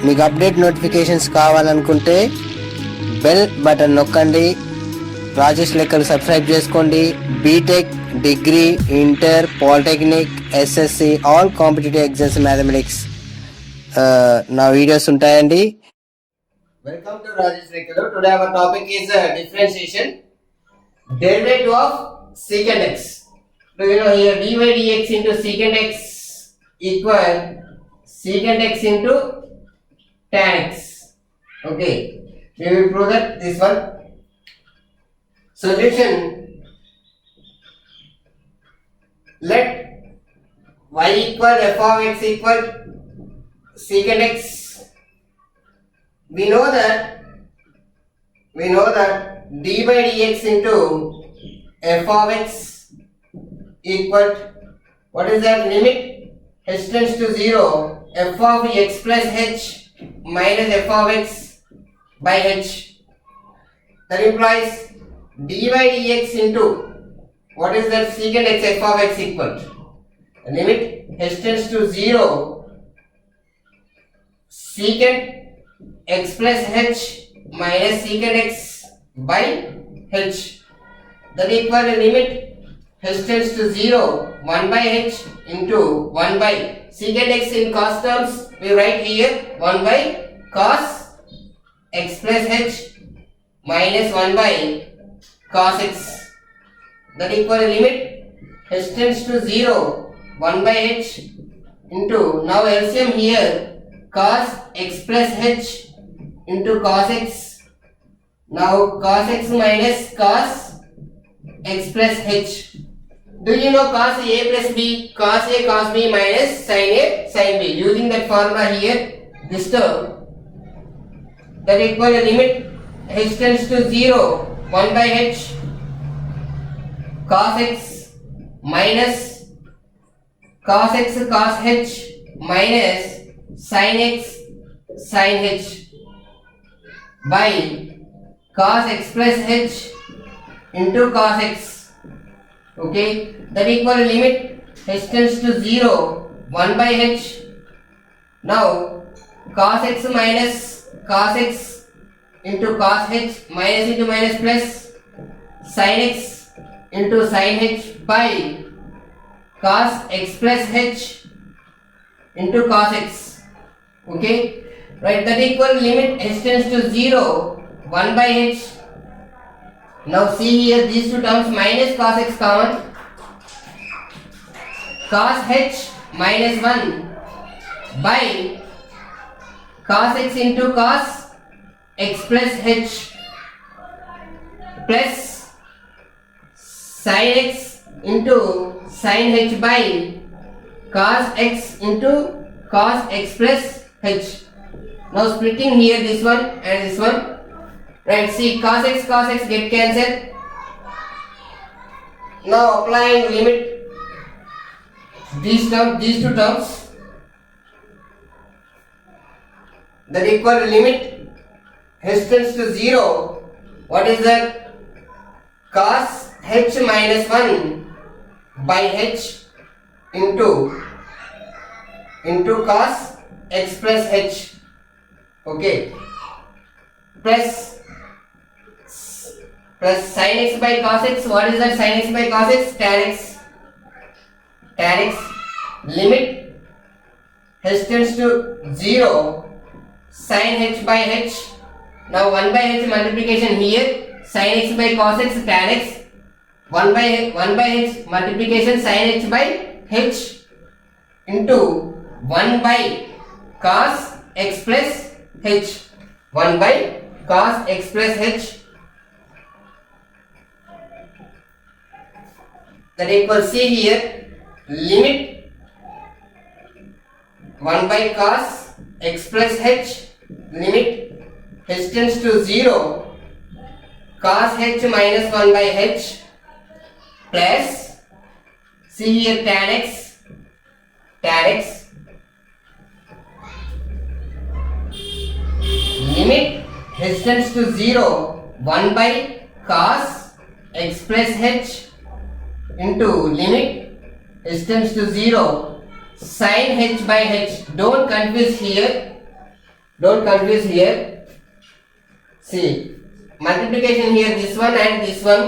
మీకు update notifications కావాలనుకుంటే bell button నొక్కండి. రాజేష్ లెక్కలు సబ్స్క్రైబ్ చేసుకోండి. BTech, degree, inter, polytechnic, SSC, all competitive exams mathematics నా వీడియోస్ ఉంటాయండి. వెల్కమ్ టు రాజేష్ లెక్కలు. Today our topic is differentiation, derivative of secant x. Do you know here dy dx into secant x equal secant x into tan x. Okay, we will prove that this one. Solution: let y equal f of x equal secant x. We know that d by dx into f of x equal, what is that limit? H tends to 0, f of x plus h minus f of x by h. That implies d by dx into, what is that, secant x f of x equal, limit h tends to 0, secant x plus h minus secant x by h. That equal to limit h tends to 0, 1 by h into 1 by secant x in cos terms, we write here 1 by cos x plus h minus 1 by cos x. That equal to limit h tends to 0, 1 by h into, now LCM here, cos x plus h into cos x. Now cos x minus cos x plus h. Do you know cos a plus b? Cos a cos b minus sin a sin b. Using that formula here, this term, that equal to limit h tends to 0, 1 by h cos x minus cos x cos h minus sin x sin h by cos x plus h into cos x. Okay, that equal to limit h tends to 0, 1 by h. Now cos x minus cos x into cos h minus into minus plus sin x into sin h by cos x plus h into cos x. Okay, right, that equal limit h tends to 0, 1 by h. Now see here, these two terms minus cos x common, cos h minus 1 by cos x into cos x plus h plus sin x into sin h by cos x into cos x plus h. Now splitting here this one and this one. Right, see, cos x get cancelled. Now applying limit these two terms, that equal to limit h tends to 0, what is that, cos h minus 1 by h into cos x plus h. Okay, plus sin x by cos x. What is that sin x by cos x? Tan x. Limit h tends to 0, sin h by h. Now 1 by h multiplication here, sin x by cos x, tan x. 1 by h multiplication sin h by h into 1 by cos x plus h. 1 by cos x plus h. That equals, see here, limit 1 by cos x plus h, limit h tends to 0, cos h minus 1 by h plus, see here, tan x limit h tends to 0, 1 by cos x plus h into limit h tends to 0 sin h by h. Don't confuse here. don't confuse here. See, multiplication here, this one and this one.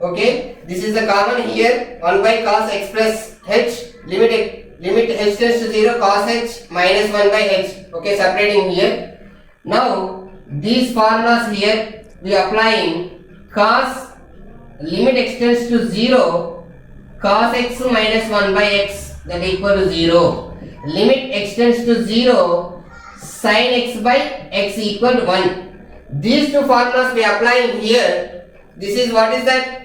Okay, this is the common here. 1 by cos x plus h, limit h tends to 0, cos h minus 1 by h. Okay, separating here. Now these formulas here we applying. Cos, limit x tends to 0, cos x minus 1 by x, that equal to 0. Limit x tends to 0, sin x by x equal to 1. These two formulas we applying here. This is what is that?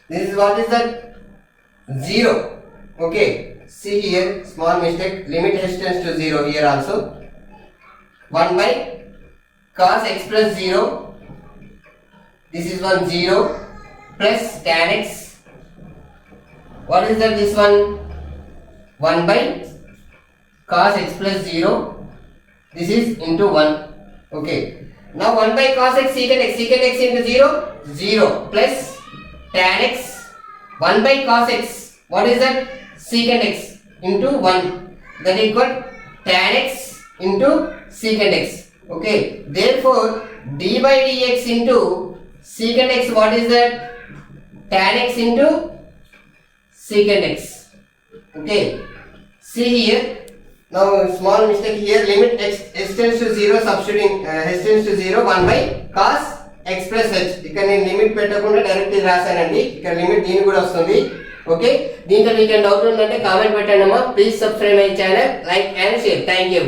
This is what is that? 0. Okay, see here, small mistake. Limit h tends to 0 here also. 1 by cos x plus 0. This is 1 0 plus tan x. What is that? This one 1 by cos x plus 0. This is into 1. Okay. Now 1 by cos x secant x into 0, 0 plus tan x. 1 by cos x. What is that? Secant x into 1. That equal tan x into secant x. Okay. Therefore, d by dx into secant x, what is that? Tan x into secant x. Okay. See here. Now small mistake here. Limit x tends to 0, substituting h tends to 0, 1 by cos x plus h. ఇక్కడ నేను limit పెట్టకుండా direct రాశానండి. ఇక్కడ limit దీని కూడా వస్తుంది. Okay, దీంట్లో మీకు doubt ఉందంటే కామెంట్ పెట్టండి అమ్మా. Please subscribe my channel, like and share. Thank you.